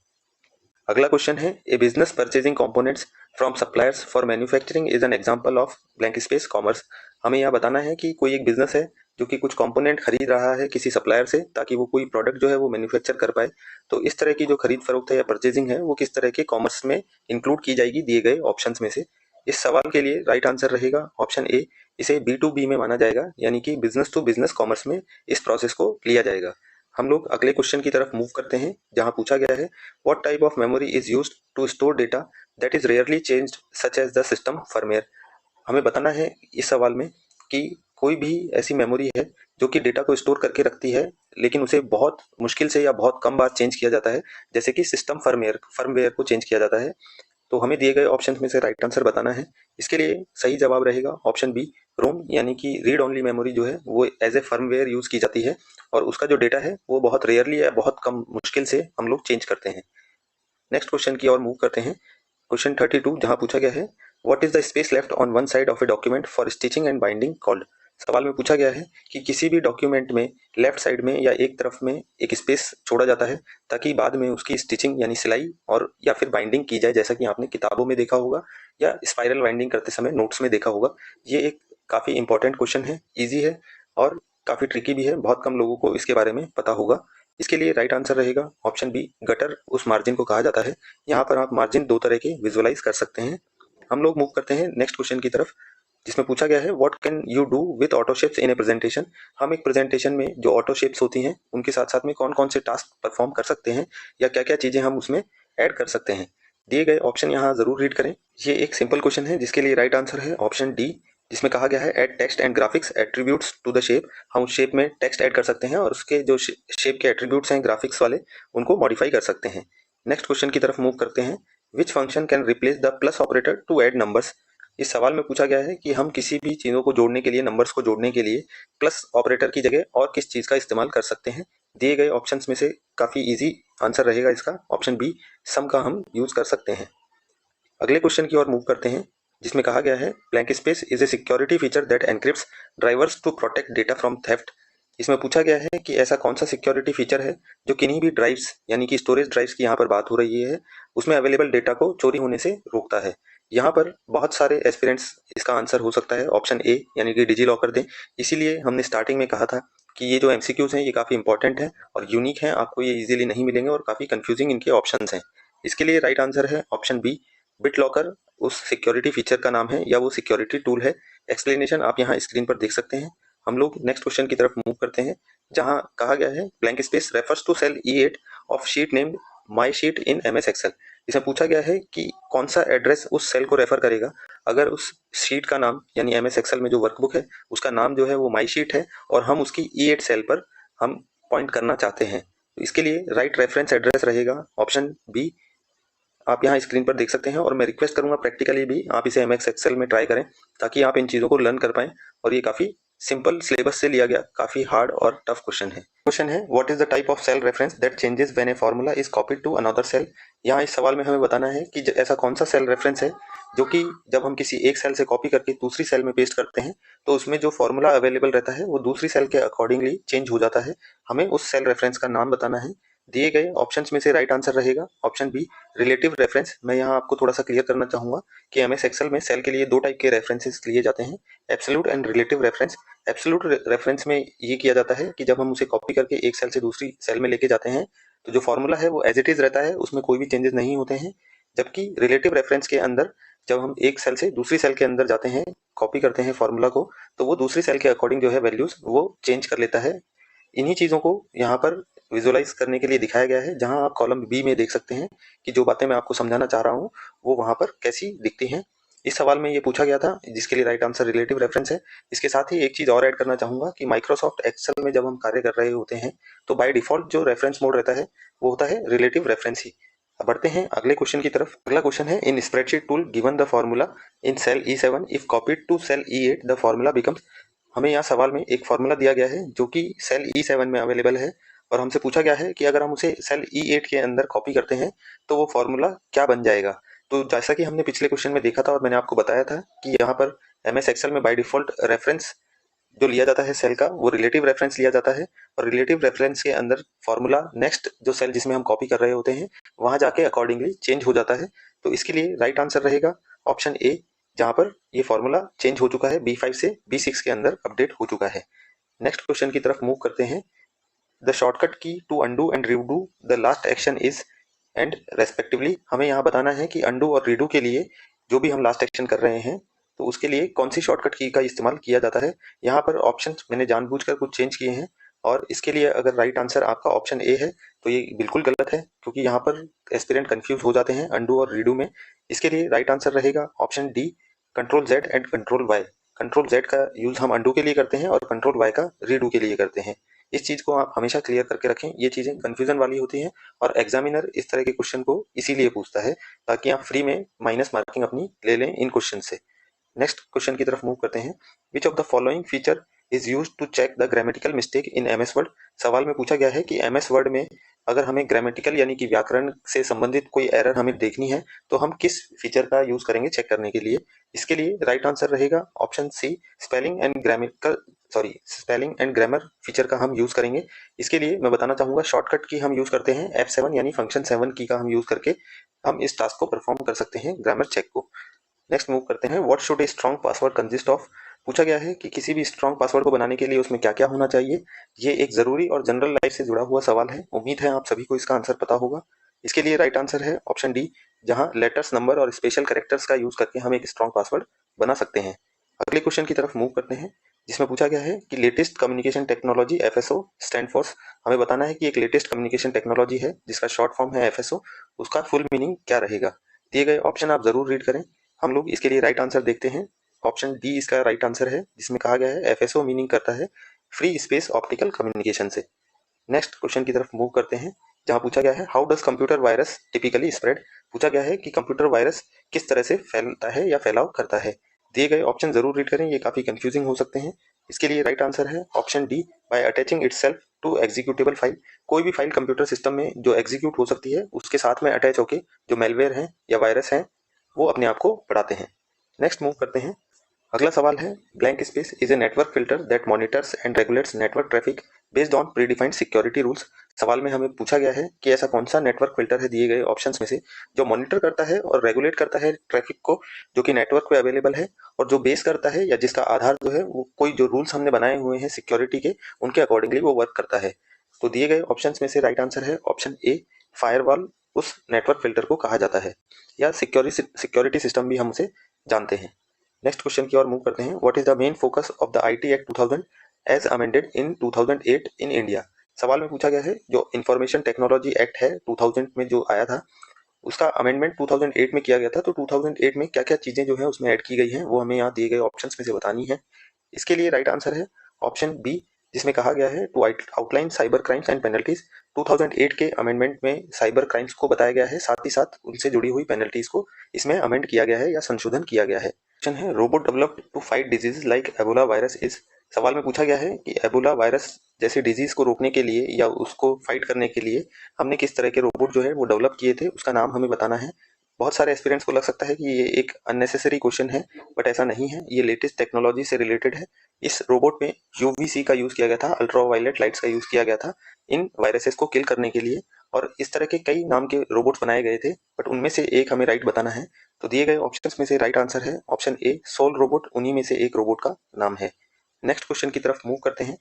अगला क्वेश्चन है, a business purchasing components from suppliers for manufacturing is an example of blank space commerce. हमें यह बताना है कि कोई एक बिजनेस है जो कि कुछ कंपोनेंट खरीद रहा है किसी सप्लायर से ताकि वो कोई प्रोडक्ट जो है वो मैन्युफैक्चर कर पाए। तो इस तरह की जो खरीद फरोख्त है या परचेजिंग है वो किस तरह के कॉमर्स में इंक्लूड की जाएगी दिए गए ऑप्शंस में से। इस सवाल के लिए राइट आंसर रहेगा ऑप्शन ए, इसे B2B में माना जाएगा, यानी कि बिजनेस टू बिजनेस कॉमर्स में इस प्रोसेस को लिया जाएगा। हम लोग अगले क्वेश्चन की तरफ मूव करते हैं जहां पूछा गया है, what type of memory is used to store data that is rarely changed such as the system firmware. हमें बताना है इस सवाल में कि कोई भी ऐसी मेमोरी है जो कि डेटा को स्टोर करके रखती है लेकिन उसे बहुत मुश्किल से या बहुत कम बार चेंज किया जाता है, जैसे कि सिस्टम फर्मवेयर को चेंज किया जाता है। तो हमें दिए गए ऑप्शन में से राइट आंसर बताना है। इसके लिए सही जवाब रहेगा ऑप्शन बी, रोम, यानी कि रीड ओनली मेमोरी जो है वो एज ए फर्मवेयर यूज की जाती है और उसका जो डेटा है वो बहुत रेयरली या बहुत कम मुश्किल से हम लोग चेंज करते हैं। नेक्स्ट क्वेश्चन की ओर मूव करते हैं। क्वेश्चन 32 जहां पूछा गया है, what is the space left on one side of a document for stitching and binding called. सवाल में पूछा गया है कि किसी भी डॉक्यूमेंट में लेफ्ट साइड में या एक तरफ में एक स्पेस छोड़ा जाता है ताकि बाद में उसकी स्टिचिंग यानी सिलाई और या फिर बाइंडिंग की जाए, जैसा कि आपने किताबों में देखा होगा या स्पाइरल बाइंडिंग करते समय नोट्स में देखा होगा। ये एक काफ़ी इंपॉर्टेंट क्वेश्चन है, ईजी है और काफ़ी ट्रिकी भी है, बहुत कम लोगों को इसके बारे में पता होगा। इसके लिए राइट आंसर रहेगा ऑप्शन बी, गटर उस मार्जिन को कहा जाता है। यहाँ पर आप मार्जिन दो तरह के विजुअलाइज कर सकते हैं। हम लोग मूव करते हैं नेक्स्ट क्वेश्चन की तरफ जिसमें पूछा गया है, what can you do with auto shapes in A presentation. हम एक प्रेजेंटेशन में जो ऑटो शेप्स होती हैं उनके साथ साथ में कौन कौन से टास्क परफॉर्म कर सकते हैं या क्या क्या चीज़ें हम उसमें ऐड कर सकते हैं। दिए गए ऑप्शन यहाँ जरूर रीड करें। ये एक सिंपल क्वेश्चन है जिसके लिए राइट आंसर है ऑप्शन डी, जिसमें कहा गया है add text and graphics attributes to the shape. हम उस शेप में टेक्स्ट ऐड कर सकते हैं और उसके जो शेप के एट्रीब्यूट्स हैं ग्राफिक्स वाले उनको मॉडिफाई कर सकते हैं। नेक्स्ट क्वेश्चन की तरफ मूव करते हैं, which function can replace the plus operator to add numbers. इस सवाल में पूछा गया है कि हम किसी भी चीज़ों को जोड़ने के लिए, नंबर्स को जोड़ने के लिए प्लस ऑपरेटर की जगह और किस चीज़ का इस्तेमाल कर सकते हैं। दिए गए ऑप्शंस में से काफ़ी इजी आंसर रहेगा इसका ऑप्शन बी, सम का हम यूज़ कर सकते हैं। अगले क्वेश्चन की ओर मूव करते हैं जिसमें कहा गया है, blank space is a security feature that encrypts drivers to protect data from theft. इसमें पूछा गया है कि ऐसा कौन सा सिक्योरिटी फीचर है जो किन्हीं भी ड्राइव्स यानी कि स्टोरेज ड्राइव्स की यहाँ पर बात हो रही है उसमें अवेलेबल डेटा को चोरी होने से रोकता है। यहाँ पर बहुत सारे एस्पिरेंट्स इसका आंसर हो सकता है ऑप्शन ए, यानी कि डिजी लॉकर दें। इसीलिए हमने स्टार्टिंग में कहा था कि ये जो एमसीक्यूज हैं ये काफ़ी इंपॉर्टेंट हैं और यूनिक हैं, आपको ये इजीली नहीं मिलेंगे और काफ़ी कंफ्यूजिंग इनके ऑप्शंस हैं। इसके लिए राइट आंसर है ऑप्शन बी, बिट लॉकर उस सिक्योरिटी फीचर का नाम है या वो सिक्योरिटी टूल है। एक्सप्लेनेशन आप यहाँ स्क्रीन पर देख सकते हैं। हम लोग नेक्स्ट क्वेश्चन की तरफ मूव करते हैं जहाँ कहा गया है, blank space refers to cell E8 of sheet named my sheet in MS Excel. इसमें पूछा गया है कि कौन सा एड्रेस उस सेल को रेफर करेगा अगर उस शीट का नाम यानी MS एक्सेल में जो वर्कबुक है उसका नाम जो है वो माई शीट है और हम उसकी E8 सेल पर हम पॉइंट करना चाहते हैं। तो इसके लिए राइट रेफरेंस एड्रेस रहेगा ऑप्शन बी, आप यहाँ स्क्रीन पर देख सकते हैं और मैं रिक्वेस्ट करूंगा प्रैक्टिकली भी आप इसे MS एक्सेल में ट्राई करें ताकि आप इन चीज़ों को लर्न कर पाएं। और ये काफ़ी सिंपल सिलेबस से लिया गया काफ़ी हार्ड और टफ क्वेश्चन है what is the type of cell reference that changes when a formula is copied to another cell. यहाँ इस सवाल में हमें बताना है कि ऐसा कौन सा सेल रेफरेंस है जो कि जब हम किसी एक सेल से कॉपी करके दूसरी सेल में पेस्ट करते हैं तो उसमें जो फॉर्मूला अवेलेबल रहता है वो दूसरी सेल के अकॉर्डिंगली चेंज हो जाता है। हमें उस सेल रेफरेंस का नाम बताना है। दिए गए ऑप्शंस में से राइट आंसर रहेगा ऑप्शन बी, रिलेटिव रेफरेंस। मैं यहाँ आपको थोड़ा सा क्लियर करना चाहूँगा कि MS एक्सेल में सेल के लिए दो टाइप के रेफरेंसेस लिए जाते हैं, absolute and relative reference. Absolute reference में ये किया जाता है कि जब हम उसे कॉपी करके एक सेल से दूसरी सेल में लेके जाते हैं तो जो फॉर्मूला है वो एज इट इज रहता है, उसमें कोई भी चेंजेस नहीं होते हैं। जबकि रिलेटिव रेफरेंस के अंदर जब हम एक सेल से दूसरी सेल के अंदर जाते हैं, कॉपी करते हैं फॉर्मूला को, तो वो दूसरी सेल के अकॉर्डिंग जो है वैल्यूज वो चेंज कर लेता है। इन्हीं चीज़ों को यहाँ पर विजुअलाइज करने के लिए दिखाया गया है जहाँ आप कॉलम बी में देख सकते हैं कि जो बातें मैं आपको समझाना चाह रहा हूँ वो वहाँ पर कैसी दिखती हैं। इस सवाल में ये पूछा गया था जिसके लिए राइट आंसर रिलेटिव रेफरेंस है। इसके साथ ही एक चीज़ और ऐड करना चाहूँगा कि माइक्रोसॉफ्ट एक्सेल में जब हम कार्य कर रहे होते हैं तो बाय डिफॉल्ट जो रेफरेंस मोड रहता है वो होता है रिलेटिव रेफरेंस ही। अब बढ़ते हैं अगले क्वेश्चन की तरफ। अगला क्वेश्चन है, in spreadsheet tool given the formula in cell E7 if copied to cell E8 the formula becomes. हमें यहाँ सवाल में एक फॉर्मूला दिया गया है जो कि सेल E7 में अवेलेबल है और हमसे पूछा गया है कि अगर हम उसे सेल E8 के अंदर कॉपी करते हैं तो वो फॉर्मूला क्या बन जाएगा। तो जैसा कि हमने पिछले क्वेश्चन में देखा था और मैंने आपको बताया था कि यहाँ पर MS एक्सेल में बाय डिफॉल्ट रेफरेंस जो लिया जाता है सेल का वो रिलेटिव रेफरेंस लिया जाता है और रिलेटिव रेफरेंस के अंदर फॉर्मूला नेक्स्ट जो सेल जिसमें हम कॉपी कर रहे होते हैं वहां जाके अकॉर्डिंगली चेंज हो जाता है। तो इसके लिए राइट आंसर रहेगा ऑप्शन ए, जहां पर ये फॉर्मूला चेंज हो चुका है, B5 से B6 के अंदर अपडेट हो चुका है। नेक्स्ट क्वेश्चन की तरफ मूव करते हैं। The shortcut key to undo and redo the last action is and respectively. हमें यहाँ बताना है कि अंडू और रीडू के लिए जो भी हम लास्ट एक्शन कर रहे हैं तो उसके लिए कौन सी शॉर्टकट की का इस्तेमाल किया जाता है। यहाँ पर ऑप्शन मैंने जानबूझकर कुछ चेंज किए हैं और इसके लिए अगर राइट आंसर आपका ऑप्शन ए है तो ये बिल्कुल गलत है, क्योंकि यहाँ पर एस्पिरेंट कंफ्यूज हो जाते हैं अंडू और रीडू में। इसके लिए राइट आंसर रहेगा option D, control Z and control Y. Control Z का यूज हम अंडू के लिए करते हैं और कंट्रोल वाई का रीडू के लिए करते हैं। इस चीज को आप हमेशा क्लियर करके रखें, ये चीजें कंफ्यूजन वाली होती हैं और एग्जामिनर इस तरह के क्वेश्चन को इसीलिए पूछता है ताकि आप फ्री में माइनस मार्किंग अपनी ले लें इन क्वेश्चन से। नेक्स्ट क्वेश्चन की तरफ मूव करते हैं। Which of the following feature is use to check the grammatical mistake in MS Word. सवाल में पूछा गया है कि एमएस वर्ड में अगर हमें ग्रामेटिकल यानी कि व्याकरण से संबंधित कोई एरर हमें देखनी है तो हम किस फीचर का यूज करेंगे चेक करने के लिए। इसके लिए राइट आंसर रहेगा option C, spelling and grammar feature का हम यूज करेंगे। इसके लिए मैं बताना चाहूंगा शॉर्टकट की हम यूज करते हैं F7 यानी फंक्शन 7 की का हम यूज करके हम इस टास्क को परफॉर्म कर सकते हैं, ग्रामर चेक को। नेक्स्ट मूव करते हैं। What should a strong password consist of. पूछा गया है कि किसी भी स्ट्रॉन्ग पासवर्ड को बनाने के लिए उसमें क्या क्या होना चाहिए। ये एक जरूरी और जनरल लाइफ से जुड़ा हुआ सवाल है, उम्मीद है आप सभी को इसका आंसर पता होगा। इसके लिए राइट आंसर है ऑप्शन डी, जहां लेटर्स, नंबर और स्पेशल कैरेक्टर्स का यूज करके हम एक स्ट्रॉन्ग पासवर्ड बना सकते हैं। अगले क्वेश्चन की तरफ मूव करते हैं जिसमें पूछा गया है कि latest communication technology FSO stand for. हमें बताना है कि एक लेटेस्ट कम्युनिकेशन टेक्नोलॉजी है जिसका शॉर्ट फॉर्म है FSO, उसका फुल मीनिंग क्या रहेगा। दिए गए ऑप्शन आप जरूर रीड करें। हम लोग इसके लिए राइट आंसर देखते हैं। ऑप्शन डी इसका राइट आंसर है, जिसमें कहा गया है FSO मीनिंग करता है फ्री स्पेस ऑप्टिकल कम्युनिकेशन से। नेक्स्ट क्वेश्चन की तरफ मूव करते हैं जहां पूछा गया है how does computer virus typically spread. पूछा गया है कि कंप्यूटर वायरस किस तरह से फैलता है या फैलाव करता है। दिए गए ऑप्शन जरूर रीड करें, ये काफी कंफ्यूजिंग हो सकते हैं। इसके लिए राइट आंसर है option D, by attaching itself to executable file. कोई भी फाइल कंप्यूटर सिस्टम में जो एग्जीक्यूट हो सकती है उसके साथ में अटैच होके जो मेलवेयर है या वायरस है वो अपने आप को बढ़ाते हैं। नेक्स्ट मूव करते हैं। अगला सवाल है blank space is a network filter that monitors and regulates network traffic based on predefined security rules. सवाल में हमें पूछा गया है कि ऐसा कौन सा नेटवर्क फिल्टर है दिए गए ऑप्शंस में से जो मॉनिटर करता है और रेगुलेट करता है ट्रैफिक को जो कि नेटवर्क पे अवेलेबल है और जो बेस करता है या जिसका आधार जो है वो कोई जो रूल्स हमने बनाए हुए हैं सिक्योरिटी के उनके अकॉर्डिंगली वो वर्क करता है। तो दिए गए ऑप्शंस में से राइट आंसर है ऑप्शन ए, फायरवॉल उस नेटवर्क फिल्टर को कहा जाता है या सिक्योरिटी सिस्टम भी हम उसे जानते हैं। नेक्स्ट क्वेश्चन की ओर मूव करते हैं। What is the main focus of the IT act 2000 as amended in 2008 in India. सवाल में पूछा गया है जो इंफॉर्मेशन टेक्नोलॉजी एक्ट है 2000 में जो आया था उसका अमेंडमेंट 2008 में किया गया था। तो 2008 में क्या क्या चीजें जो है उसमें ऐड की गई हैं वो हमें यहाँ दिए गए ऑप्शंस में से बतानी है। इसके लिए राइट आंसर है ऑप्शन बी, जिसमें कहा गया है to outline cyber crimes and penalties. 2008 के अमेंडमेंट में साइबर क्राइम्स को बताया गया है, साथ ही साथ उनसे जुड़ी हुई पेनल्टीज को इसमें अमेंड किया गया है या संशोधन किया गया है। क्वेश्चन है robot developed to fight disease like Ebola virus is. सवाल में पूछा गया है कि एबोला वायरस जैसे डिजीज को रोकने के लिए या उसको फाइट करने के लिए हमने किस तरह के रोबोट जो है वो डेवलप किए थे, उसका नाम हमें बताना है। बहुत सारे एस्पिरेंट्स को लग सकता है कि ये एक अननेसेसरी क्वेश्चन है, बट ऐसा नहीं है, ये लेटेस्ट टेक्नोलॉजी से रिलेटेड है। इस रोबोट में UVC का यूज किया गया था, अल्ट्रावायलेट लाइट्स का यूज किया गया था इन वायरसेस को किल करने के लिए। और इस तरह के कई नाम के रोबोट्स बनाए गए थे, बट उनमें से एक हमें राइट बताना है। तो दिए गए ऑप्शंस में से राइट आंसर है ऑप्शन ए, सोल रोबोट उन्हीं में से एक रोबोट का नाम है। नेक्स्ट क्वेश्चन की तरफ मूव करते हैं।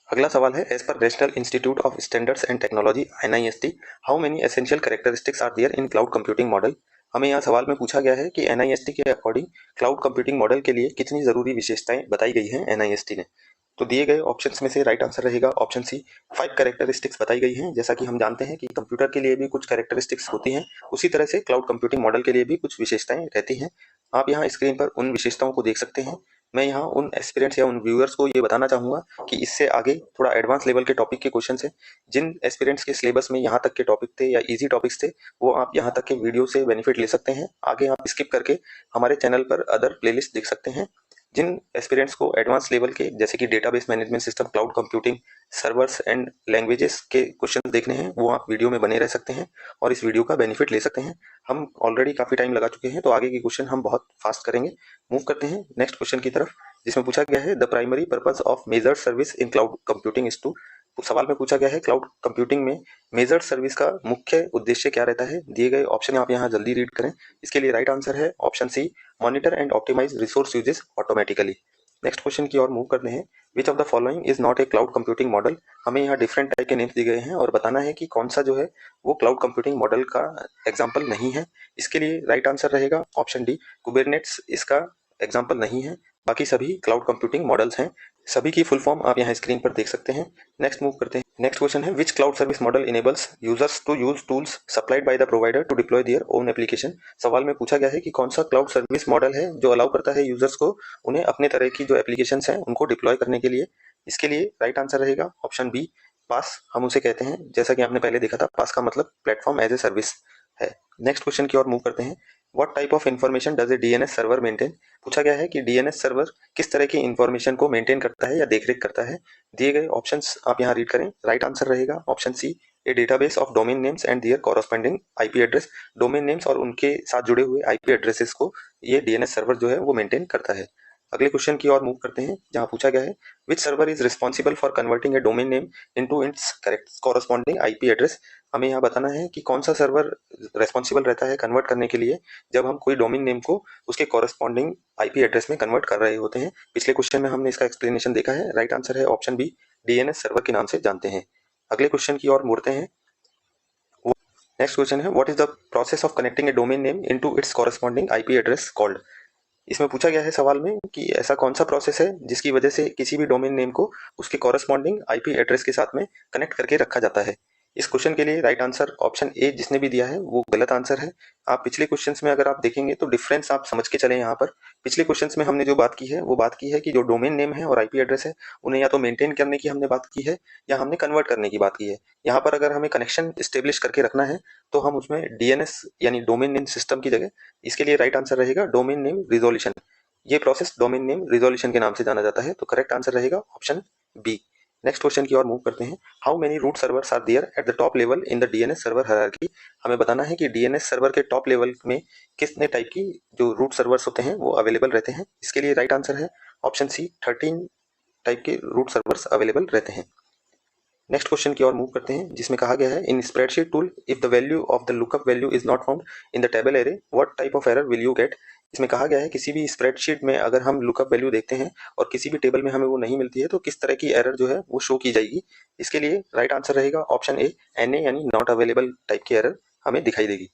अगला सवाल है एज पर National Institute of Standards and Technology NIST how many essential characteristics are there in cloud computing model. हमें यहाँ सवाल में पूछा गया है कि NIST के अकॉर्डिंग क्लाउड कंप्यूटिंग मॉडल के लिए कितनी जरूरी विशेषताएं बताई गई हैं NIST ने। तो दिए गए ऑप्शंस में से राइट आंसर रहेगा ऑप्शन सी, 5 कैरेक्टरिस्टिक्स बताई गई हैं। जैसा कि हम जानते हैं कि कंप्यूटर के लिए भी कुछ कैरेक्टरिस्टिक्स होती हैं, उसी तरह से क्लाउड कंप्यूटिंग मॉडल के लिए भी कुछ विशेषताएं रहती हैं। आप यहाँ स्क्रीन पर उन विशेषताओं को देख सकते हैं। मैं यहाँ उन एस्पिरेंट्स या उन व्यूअर्स को ये बताना चाहूँगा कि इससे आगे थोड़ा एडवांस लेवल के टॉपिक के क्वेश्चन है। जिन एस्पिरेंट्स के सिलेबस में यहाँ तक के टॉपिक थे या इजी टॉपिक्स थे वो आप यहाँ तक के वीडियो से बेनिफिट ले सकते हैं। आगे आप स्किप करके हमारे चैनल पर अदर प्लेलिस्ट देख सकते हैं। जिन एस्पिरेंट्स को एडवांस लेवल के जैसे कि database management system, cloud computing, servers and languages के क्वेश्चन देखने हैं वो आप वीडियो में बने रह सकते हैं और इस वीडियो का बेनिफिट ले सकते हैं। हम ऑलरेडी काफ़ी टाइम लगा चुके हैं तो आगे के क्वेश्चन हम बहुत फास्ट करेंगे। मूव करते हैं नेक्स्ट क्वेश्चन की तरफ जिसमें पूछा गया है the primary purpose of measure service in cloud computing is to. सवाल में पूछा गया है क्लाउड कंप्यूटिंग में मेजर्ड सर्विस का मुख्य उद्देश्य क्या रहता है। दिए गए ऑप्शन आप यहाँ जल्दी रीड करें। इसके लिए राइट आंसर है option C, monitor and optimise resource uses automatically. Next question की ओर मूव करते हैं। Which of the following is not a cloud computing model. हमें यहाँ डिफरेंट टाइप के नेम्स दिए गए हैं और बताना है कि कौन सा जो है वो क्लाउड कंप्यूटिंग मॉडल का एग्जाम्पल नहीं है। इसके लिए राइट आंसर रहेगा ऑप्शन डी, कुबरनेट्स इसका एग्जाम्पल नहीं है। बाकी सभी क्लाउड कंप्यूटिंग मॉडल्स हैं। सभी की फुल फॉर्म आप यहाँ स्क्रीन पर देख सकते हैं। नेक्स्ट मूव करते हैं। नेक्स्ट क्वेश्चन है which cloud service model enables users to use tools supplied by the provider to deploy their own application. सवाल में पूछा गया है कि कौन सा क्लाउड सर्विस मॉडल है जो अलाउ करता है यूजर्स को उन्हें अपने तरह की जो एप्लीकेशन हैं उनको डिप्लॉय करने के लिए। इसके लिए राइट आंसर रहेगा ऑप्शन बी, पास हम उसे कहते हैं। जैसा कि आपने पहले देखा था, पास का मतलब प्लेटफॉर्म एज ए सर्विस है। नेक्स्ट क्वेश्चन की ओर मूव करते हैं। What type of information does a DNS server maintain. पूछा गया है कि डीएनएस सर्वर किस तरह की इन्फॉर्मेशन को मेंटेन करता है या देखरेख करता है। दिए गए ऑप्शंस आप यहाँ रीड करें। राइट आंसर रहेगा option C, a database of domain names and their corresponding IP address. Domain names और उनके साथ जुड़े हुए आईपी एड्रेसेस को ये डीएनएस सर्वर जो है वो मेंटेन करता है। अगले क्वेश्चन की ओर मूव करते हैं जहां पूछा गया है which server is responsible for converting a domain name into its correct corresponding IP address. हमें यहाँ बताना है कि कौन सा सर्वर रेस्पॉन्सिबल रहता है कन्वर्ट करने के लिए जब हम कोई डोमेन नेम को उसके कॉरस्पॉन्डिंग आईपी एड्रेस में कन्वर्ट कर रहे होते हैं। पिछले क्वेश्चन में हमने इसका एक्सप्लेनेशन देखा है। राइट आंसर है ऑप्शन बी, डीएनएस सर्वर के नाम से जानते हैं। अगले क्वेश्चन की ओर मुड़ते हैं। नेक्स्ट क्वेश्चन है what is the process of connecting A domain name into it's corresponding IP address called. इसमें पूछा गया है सवाल में कि ऐसा कौन सा प्रोसेस है जिसकी वजह से किसी भी डोमेन नेम को उसके कॉरस्पॉन्डिंग आईपी एड्रेस के साथ में कनेक्ट करके रखा जाता है। इस क्वेश्चन के लिए राइट आंसर ऑप्शन ए जिसने भी दिया है वो गलत आंसर है। आप पिछले क्वेश्चंस में अगर आप देखेंगे तो डिफरेंस आप समझ के चले। यहाँ पर पिछले क्वेश्चंस में हमने जो बात की है वो बात की है कि जो डोमेन नेम है और आईपी एड्रेस है उन्हें या तो मेंटेन करने की हमने बात की है या हमने कन्वर्ट करने की बात की है। यहाँ पर अगर हमें कनेक्शन स्टेब्लिश करके रखना है तो हम उसमें डीएनएस यानी डोमेन नेम सिस्टम की जगह इसके लिए राइट आंसर रहेगा डोमेन नेम रिजोल्यूशन। ये प्रोसेस डोमेन नेम रिजोल्यूशन के नाम से जाना जाता है। तो करेक्ट आंसर रहेगा ऑप्शन बी। नेक्स्ट क्वेश्चन की ओर मूव करते हैं। How many root servers are there at the top level in the DNS server hierarchy. हमें बताना है कि डीएनएस सर्वर के टॉप लेवल में कितने टाइप की जो रूट सर्वर्स होते हैं वो अवेलेबल रहते हैं। इसके लिए राइट आंसर है ऑप्शन सी, 13 टाइप के रूट सर्वर्स अवेलेबल रहते हैं। नेक्स्ट क्वेश्चन की ओर मूव करते हैं जिसमें कहा गया है in spreadsheet tool if the value of the lookup value is not found in the table array what type of error will you get. इसमें कहा गया है किसी भी स्प्रेडशीट में अगर हम लुकअप वैल्यू देखते हैं और किसी भी टेबल में हमें वो नहीं मिलती है तो किस तरह की एरर जो है वो शो की जाएगी। इसके लिए राइट आंसर रहेगा ऑप्शन ए, एनए यानी नॉट अवेलेबल टाइप की एरर हमें दिखाई देगी।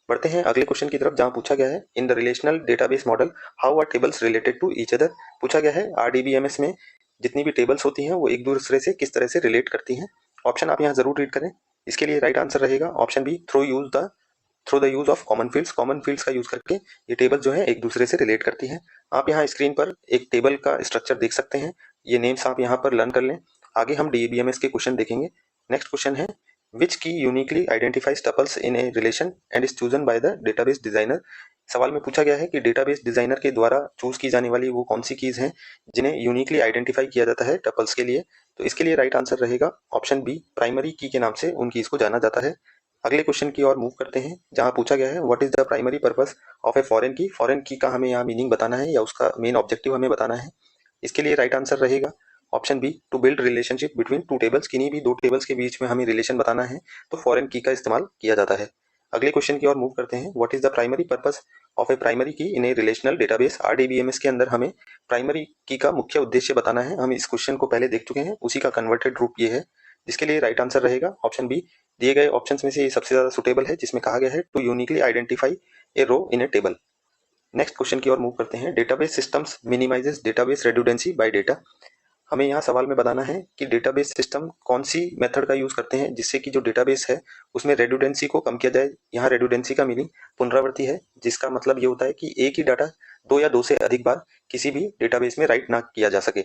बढ़ते हैं अगले क्वेश्चन की तरफ जहां पूछा गया है in the relational database model how are tables related to each other. पूछा गया है आरडीबीएमएस में जितनी भी टेबल्स होती हैं वो एक दूसरे से किस तरह से रिलेट करती हैं। ऑप्शन आप यहाँ जरूर रीड करें। इसके लिए राइट आंसर रहेगा option B, through the use of common fields. Common fields का यूज करके ये टेबल जो है एक दूसरे से रिलेट करती हैं। आप यहाँ स्क्रीन पर एक टेबल का स्ट्रक्चर देख सकते हैं। ये नेम्स आप यहाँ पर लर्न कर लें। आगे हम डीबीएमएस के क्वेश्चन देखेंगे। नेक्स्ट क्वेश्चन है विच की uniquely identifies tuples in a relation and is chosen by the database designer. सवाल में पूछा गया है कि डेटाबेस डिजाइनर के द्वारा चूज की जाने वाली वो कौन सी कीज हैं जिन्हें यूनिकली आइडेंटिफाई किया जाता है टपल्स के लिए। तो इसके लिए राइट आंसर रहेगा ऑप्शन बी, प्राइमरी की के नाम से उन कीज को जाना जाता है। अगले क्वेश्चन की ओर मूव करते हैं जहां पूछा गया है what is the primary purpose of a foreign की। फॉरेन की का हमें यहाँ मीनिंग बताना है या उसका मेन ऑब्जेक्टिव हमें बताना है। इसके लिए राइट आंसर रहेगा option B, to build relationship between two tables. किन्हीं भी दो टेबल्स के बीच में हमें रिलेशन बताना है तो फॉरेन की का इस्तेमाल किया जाता है। अगले क्वेश्चन की ओर मूव करते हैं what is the primary purpose of A primary की इन ए रिलेशनल डेटाबेस। आरडीबीएमएस के अंदर हमें प्राइमरी की का मुख्य उद्देश्य बताना है। हम इस क्वेश्चन को पहले देख चुके हैं, उसी का कन्वर्टेड रूप ये है। जिसके लिए राइट आंसर रहेगा ऑप्शन बी। दिए गए ऑप्शंस में से ये सबसे ज्यादा सुटेबल है जिसमें कहा गया है to uniquely identify a row in a table. Next question की ओर मूव करते हैं database systems minimises database redundancy by data. हमें यहाँ सवाल में बताना है कि डेटाबेस सिस्टम कौन सी मेथड का यूज करते हैं जिससे कि जो डेटाबेस है उसमें रेडुडेंसी को कम किया जाए। यहाँ रेडुडेंसी का मीनिंग पुनरावृत्ति है जिसका मतलब ये होता है कि एक ही डाटा दो या दो से अधिक बार किसी भी डेटाबेस में राइट ना किया जा सके।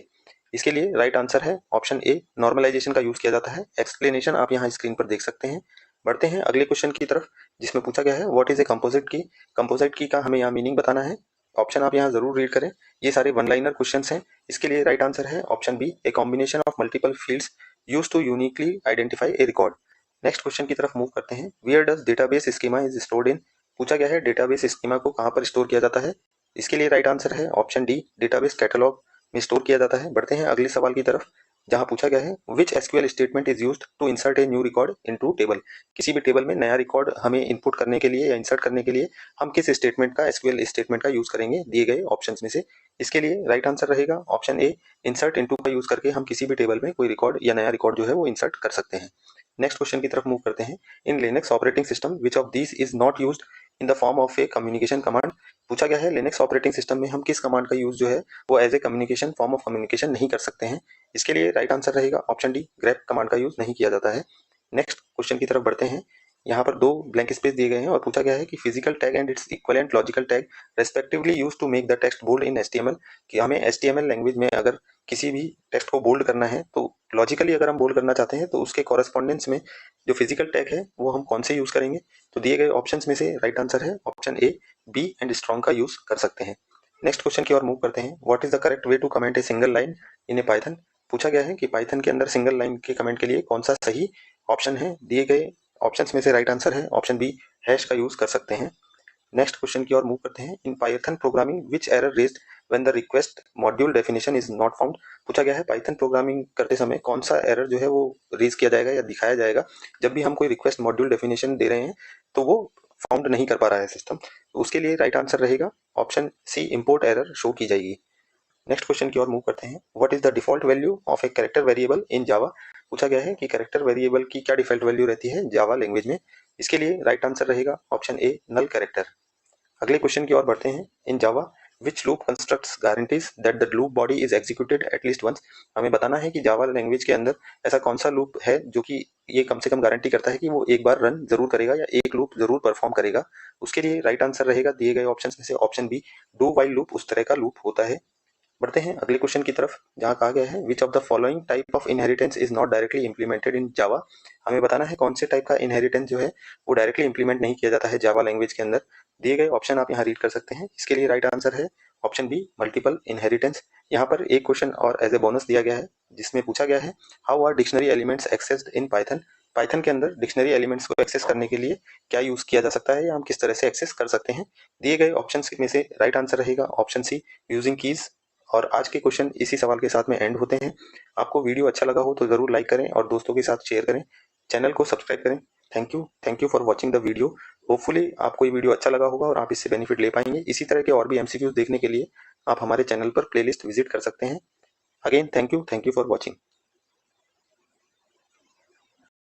इसके लिए राइट आंसर है ऑप्शन ए, नॉर्मलाइजेशन का यूज किया जाता है। एक्सप्लेनेशन आप यहाँ स्क्रीन पर देख सकते हैं। बढ़ते हैं अगले क्वेश्चन की तरफ जिसमें पूछा गया है what is a composite key. Composite key का हमें यहाँ मीनिंग बताना है। ऑप्शन आप यहाँ जरूर रीड करें। ये सारे वन लाइनर क्वेश्चंस हैं। इसके लिए राइट आंसर है option B, a combination of multiple fields used to uniquely identify a record. Next question की तरफ मूव करते हैं where does database schema is stored in. पूछा गया है डेटाबेस स्कीमा को कहाँ पर स्टोर किया जाता है। इसके लिए राइट आंसर है ऑप्शन डी, डेटाबेस कैटलॉग में स्टोर किया जाता है। बढ़ते हैं अगले सवाल की तरफ। जहां पूछा गया है which SQL statement is used to insert a new record into table. किसी भी टेबल में नया रिकॉर्ड हमें इनपुट करने के लिए या इंसर्ट करने के लिए हम किस स्टेटमेंट का, एसक्यूएल स्टेटमेंट का यूज करेंगे दिए गए ऑप्शंस में से। इसके लिए राइट आंसर रहेगा ऑप्शन ए, इंसर्ट इनटू का यूज करके हम किसी भी टेबल में कोई रिकॉर्ड या नया रिकॉर्ड जो है वो इंसर्ट कर सकते हैं। नेक्स्ट क्वेश्चन की तरफ मूव करते हैं। In Linux operating system which of this is not used in the form of A communication command. पूछा गया है लिनक्स ऑपरेटिंग सिस्टम में हम किस कमांड का यूज जो है वो as a communication, form of communication नहीं कर सकते हैं। इसके लिए राइट आंसर रहेगा ऑप्शन डी, ग्रेप कमांड का यूज नहीं किया जाता है। नेक्स्ट क्वेश्चन की तरफ बढ़ते हैं। यहाँ पर दो ब्लैंक स्पेस दिए गए हैं और पूछा गया है कि physical tag and its equivalent logical tag respectively use to make the text bold in HTML. कि हमें एचटीएमएल लैंग्वेज में अगर किसी भी टेक्स्ट को बोल्ड करना है तो लॉजिकली अगर हम बोल्ड करना चाहते हैं तो उसके कॉरेस्पॉन्डेंस में जो फिजिकल टैग है वो हम कौन से यूज करेंगे। तो दिए गए ऑप्शंस में से राइट आंसर है option A, B and strong का यूज कर सकते हैं। नेक्स्ट क्वेश्चन की ओर मूव करते हैं। What is the correct way to comment a single line in a Python. पूछा गया है कि पाइथन के अंदर सिंगल लाइन के कमेंट के लिए कौन सा सही ऑप्शन है। दिए गए ऑप्शंस में से राइट आंसर है ऑप्शन बी, हैश का यूज कर सकते हैं। नेक्स्ट क्वेश्चन की ओर मूव करते हैं। In Python programming which error raised when the request module definition is not found. पूछा गया है पाइथन प्रोग्रामिंग करते समय कौन सा एरर जो है वो रेज किया जाएगा या दिखाया जाएगा जब भी हम कोई रिक्वेस्ट मॉड्यूल डेफिनेशन दे रहे हैं तो वो फाउंड नहीं कर पा रहा है सिस्टम। तो उसके लिए राइट आंसर रहेगा option C, import error show की जाएगी। नेक्स्ट क्वेश्चन की ओर मूव करते हैं। What is the default value of a character variable in Java. पूछा गया है कि कैरेक्टर वेरिएबल की क्या डिफॉल्ट वैल्यू रहती है जावा लैंग्वेज में। इसके लिए राइट आंसर रहेगा ऑप्शन ए, नल कैरेक्टर। अगले क्वेश्चन की ओर बढ़ते हैं। In Java which loop constructs guarantees that the loop body is executed at least once. हमें बताना है कि जावा लैंग्वेज के अंदर ऐसा कौन सा लूप है जो कि ये कम से कम गारंटी करता है कि वो एक बार रन जरूर करेगा या एक लूप जरूर परफॉर्म करेगा। उसके लिए राइट आंसर रहेगा दिए गए ऑप्शन में से option B, do while loop उस तरह का लूप होता है। बढ़ते हैं अगले क्वेश्चन की तरफ जहाँ कहा गया है which of the following type of inheritance is not directly implemented in Java. हमें बताना है कौन से टाइप का इनहेरिटेंस जो है वो डायरेक्टली इंप्लीमेंट नहीं किया जाता है जावा लैंग्वेज के अंदर। दिए गए ऑप्शन आप यहाँ रीड कर सकते हैं। इसके लिए राइट आंसर है ऑप्शन बी, मल्टीपल इनहेरिटेंस। यहाँ पर एक क्वेश्चन और एज ए बोनस दिया गया है जिसमें पूछा गया है how are dictionary elements accessed in Python. Python के अंदर डिक्शनरी एलिमेंट्स को एक्सेस करने के लिए क्या यूज किया जा सकता है या हम किस तरह से एक्सेस कर सकते हैं। दिए गए ऑप्शन में से राइट आंसर रहेगा ऑप्शन सी, यूजिंग कीज। और आज के क्वेश्चन इसी सवाल के साथ में एंड होते हैं। आपको वीडियो अच्छा लगा हो तो जरूर लाइक करें और दोस्तों के साथ शेयर करें, चैनल को सब्सक्राइब करें। Thank you for watching the video. Hopefully आपको ये वीडियो अच्छा लगा होगा और आप इससे बेनिफिट ले पाएंगे। इसी तरह के और भी एमसीक्यूज देखने के लिए आप हमारे चैनल पर प्लेलिस्ट विजिट कर सकते हैं। Again thank you for watching.